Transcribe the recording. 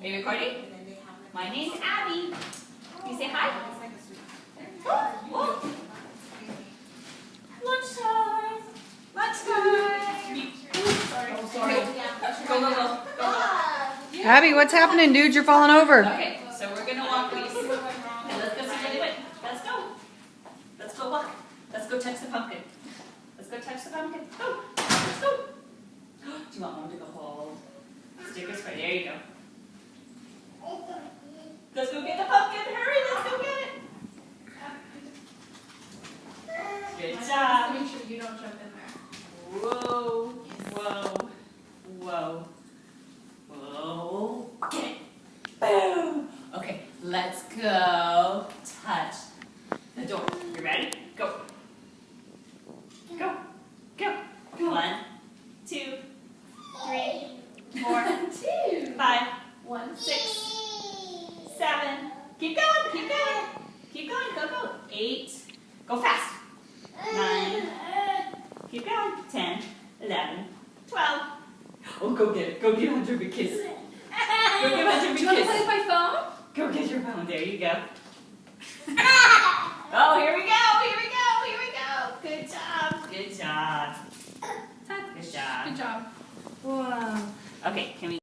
Are you recording? My name's Abby. You say hi? Oh. Lunchtime. Lunchtime. Sorry. Go. Abby, what's happening, dude? You're falling over. Okay, so we're gonna walk these. Okay, let's go see what they went. Let's go. Let's go walk. Let's go touch the pumpkin. Let's go touch the pumpkin. Go. Let's go. Do you want Mom to go hold? Stickers for there you go. Let's go get the pumpkin. Hurry, let's go get it. Good job. Make sure you don't jump in there. Whoa, whoa, whoa, whoa. Get it. Boom. Okay, let's go touch the door. You ready? Go. Go. Go. 1, 2, 3, 4, 5, 6, 7. Keep going. Keep going. Keep going. Go, go. 8. Go fast. 9. Keep going. 10, 11, 12. Oh, go get it. Go get Hunter a kiss. Go give Hunter a Do you want to play kiss. with my phone? Go get your phone. There you go. Oh, here we go. Here we go. Here we go. Good job. Good job. Good job. Good job. Wow. Okay, can we